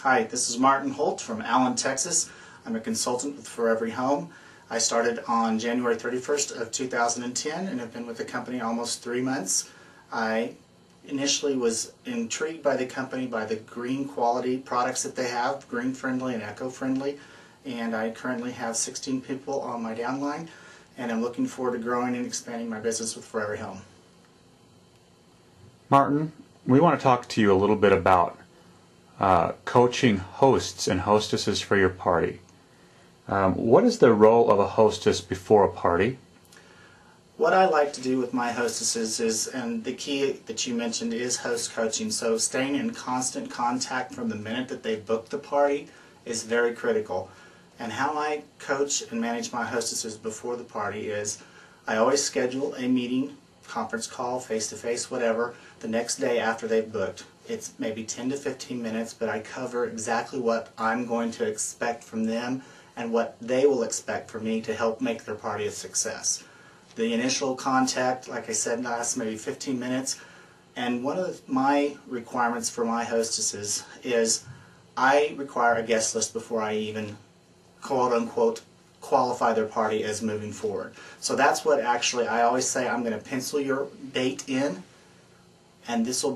Hi, this is Martin Holt from Allen, Texas. I'm a consultant with For Every Home. I started on January 31st of 2010 and have been with the company almost 3 months. I initially was intrigued by the company by the green quality products that they have, green friendly and eco friendly, and I currently have 16 people on my downline, and I'm looking forward to growing and expanding my business with For Every Home. Martin, we want to talk to you a little bit about coaching hosts and hostesses for your party. What is the role of a hostess before a party? What I like to do with my hostesses is, and the key that you mentioned is host coaching, so staying in constant contact from the minute that they book the party is very critical. And how I coach and manage my hostesses before the party is I always schedule a meeting, conference call, face-to-face, whatever, the next day after they've booked. It's maybe 10 to 15 minutes, but I cover exactly what I'm going to expect from them and what they will expect from me to help make their party a success. The initial contact, like I said, lasts maybe 15 minutes, and one of my requirements for my hostesses is I require a guest list before I even quote-unquote qualify their party as moving forward. So that's what actually I always say, I'm going to pencil your date in, and it'll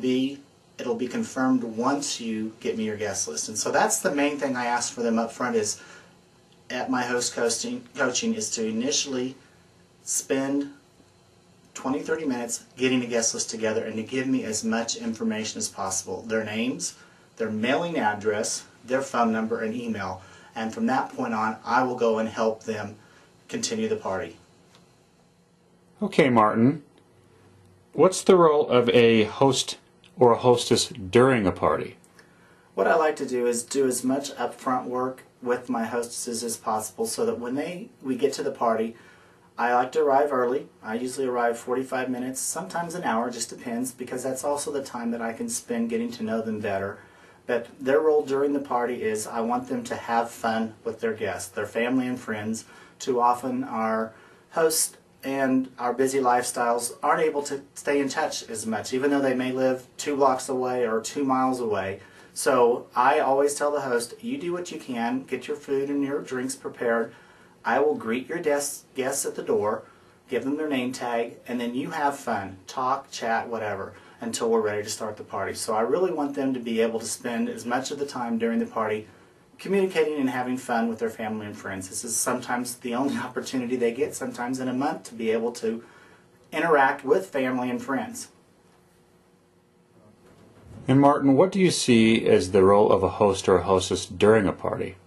be confirmed once you get me your guest list. And so that's the main thing I ask for them up front is at my host coaching is to initially spend 20-30 minutes getting a guest list together and to give me as much information as possible. Their names, their mailing address, their phone number, and email. And from that point on, I will go and help them continue the party. Okay, Martin. What's the role of a host or a hostess during a party? What I like to do is do as much upfront work with my hostesses as possible so that when we get to the party, I like to arrive early. I usually arrive 45 minutes, sometimes an hour, just depends, because that's also the time that I can spend getting to know them better. But their role during the party is I want them to have fun with their guests, their family and friends. Too often our hosts and our busy lifestyles aren't able to stay in touch as much, even though they may live 2 blocks away or 2 miles away. So I always tell the host, you do what you can, get your food and your drinks prepared. I will greet your guests at the door, give them their name tag, and then you have fun. Talk, chat, whatever, until we're ready to start the party. So I really want them to be able to spend as much of the time during the party communicating and having fun with their family and friends. This is sometimes the only opportunity they get, sometimes in a month, to be able to interact with family and friends. And Martin, what do you see as the role of a host or a hostess during a party?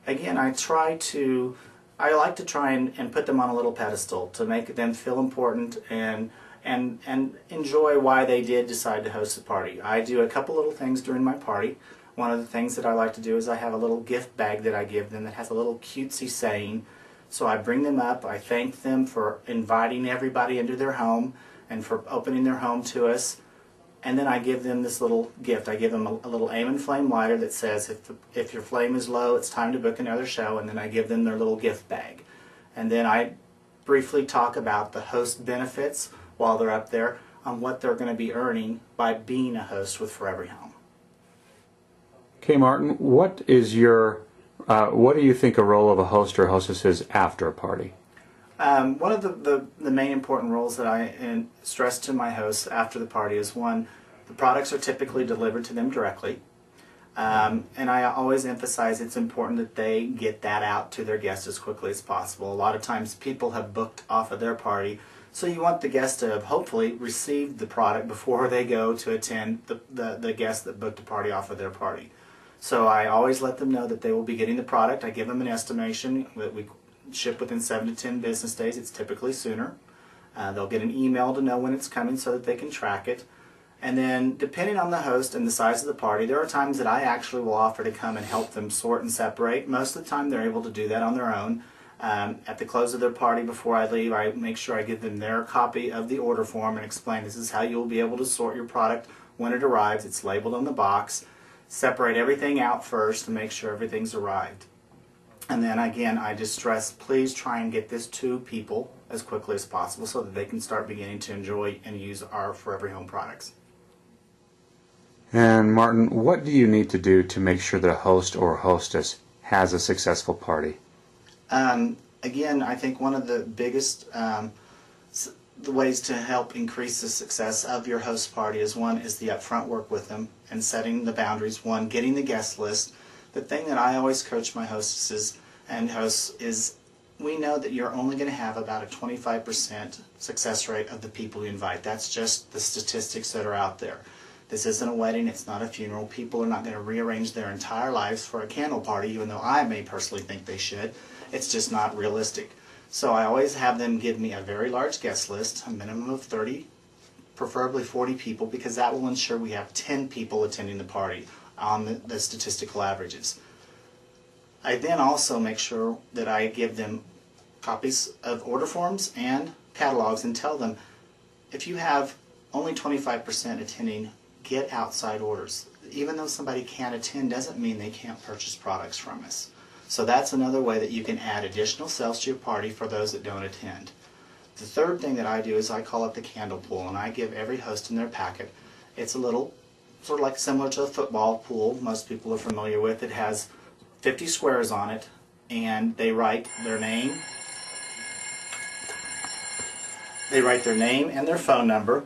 Again, I like to try and put them on a little pedestal to make them feel important and enjoy why they did decide to host the party. I do a couple little things during my party. One of the things that I like to do is I have a little gift bag that I give them that has a little cutesy saying. So I bring them up, I thank them for inviting everybody into their home and for opening their home to us. And then I give them this little gift. I give them a little aim and flame lighter that says, if your flame is low, it's time to book another show. And then I give them their little gift bag. And then I briefly talk about the host benefits while they're up there on what they're going to be earning by being a host with For Every Home. Okay, Martin, what do you think a role of a host or hostess is after a party? One of the main important roles that I stress to my hosts after the party is, one, the products are typically delivered to them directly. And I always emphasize it's important that they get that out to their guests as quickly as possible. A lot of times people have booked off of their party, so you want the guest to have hopefully received the product before they go to attend the guest that booked a party off of their party. So I always let them know that they will be getting the product. I give them an estimation that we ship within 7 to 10 business days. It's typically sooner. They'll get an email to know when it's coming so that they can track it. And then, depending on the host and the size of the party, there are times that I actually will offer to come and help them sort and separate. Most of the time they're able to do that on their own. At the close of their party, before I leave, I make sure I give them their copy of the order form and explain this is how you'll be able to sort your product when it arrives. It's labeled on the box. Separate everything out first to make sure everything's arrived. And then again, I just stress, please try and get this to people as quickly as possible so that they can start beginning to enjoy and use our For Every Home products. And Martin, what do you need to do to make sure that a host or hostess has a successful party? Again, I think one of the biggest the ways to help increase the success of your host party is one is the upfront work with them and setting the boundaries. One, getting the guest list. The thing that I always coach my hostesses and hosts is we know that you're only going to have about a 25% success rate of the people you invite. That's just the statistics that are out there. This isn't a wedding, it's not a funeral. People are not going to rearrange their entire lives for a candle party, even though I may personally think they should. It's just not realistic. So I always have them give me a very large guest list, a minimum of 30, preferably 40 people, because that will ensure we have 10 people attending the party on the statistical averages. I then also make sure that I give them copies of order forms and catalogs and tell them, if you have only 25% attending, get outside orders. Even though somebody can't attend doesn't mean they can't purchase products from us. So that's another way that you can add additional sales to your party for those that don't attend. The third thing that I do is I call it the candle pool, and I give every host in their packet. It's a little, sort of like similar to a football pool most people are familiar with. It has 50 squares on it, and they write their name. They write their name and their phone number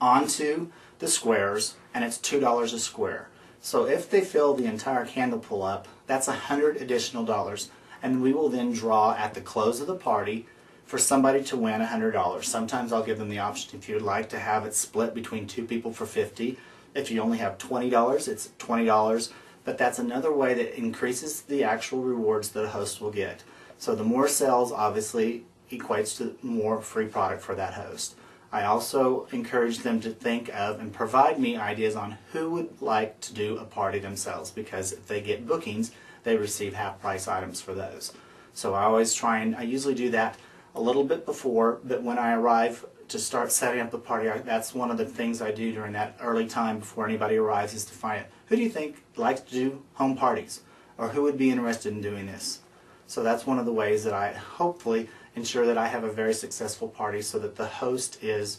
onto the squares, and it's $2 a square. So if they fill the entire candle pool up, that's $100 additional dollars, and we will then draw at the close of the party for somebody to win $100. Sometimes I'll give them the option, if you'd like to have it split between two people for $50. If you only have $20, it's $20, but that's another way that increases the actual rewards that a host will get. So the more sales obviously equates to more free product for that host. I also encourage them to think of and provide me ideas on who would like to do a party themselves, because if they get bookings, they receive half-price items for those. So I always try and, I usually do that a little bit before, but when I arrive to start setting up the party, that's one of the things I do during that early time before anybody arrives, is to find out, who do you think likes to do home parties? Or who would be interested in doing this? So that's one of the ways that I hopefully ensure that I have a very successful party, so that the host is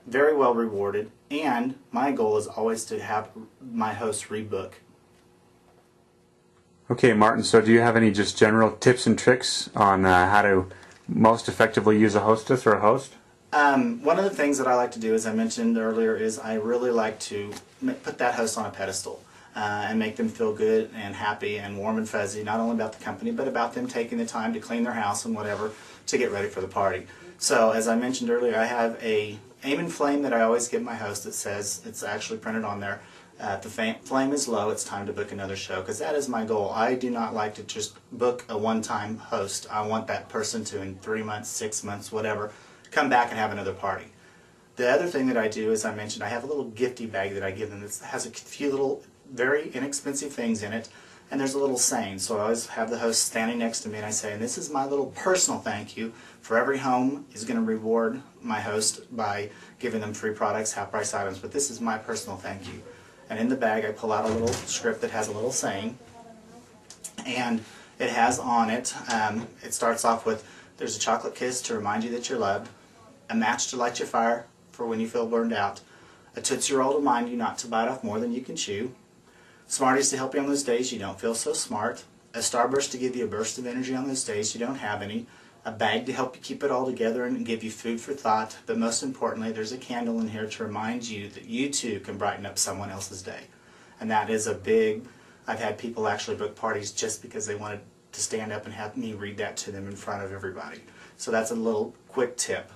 very well rewarded, and my goal is always to have my host rebook. Okay, Martin, so do you have any just general tips and tricks on how to most effectively use a hostess or a host? One of the things that I like to do, as I mentioned earlier, is I really like to put that host on a pedestal and make them feel good and happy and warm and fuzzy, not only about the company, but about them taking the time to clean their house and whatever to get ready for the party. So as I mentioned earlier, I have a aim and flame that I always give my host that says, it's actually printed on there, if the flame is low, it's time to book another show, because that is my goal. I do not like to just book a one-time host. I want that person to, in 3 months, 6 months, whatever, come back and have another party. The other thing that I do, as I mentioned, I have a little gifty bag that I give them that has a few little very inexpensive things in it, and there's a little saying. So I always have the host standing next to me, and I say, and this is my little personal thank you. For every home is going to reward my host by giving them free products, half-price items, but this is my personal thank you. And in the bag I pull out a little script that has a little saying, and it has on it, it starts off with, there's a chocolate kiss to remind you that you're loved, a match to light your fire for when you feel burned out, a Tootsie Roll to remind you not to bite off more than you can chew, Smarties to help you on those days you don't feel so smart, a Starburst to give you a burst of energy on those days you don't have any, a bag to help you keep it all together and give you food for thought, but most importantly, there's a candle in here to remind you that you too can brighten up someone else's day. And that is a big, I've had people actually book parties just because they wanted to stand up and have me read that to them in front of everybody. So that's a little quick tip.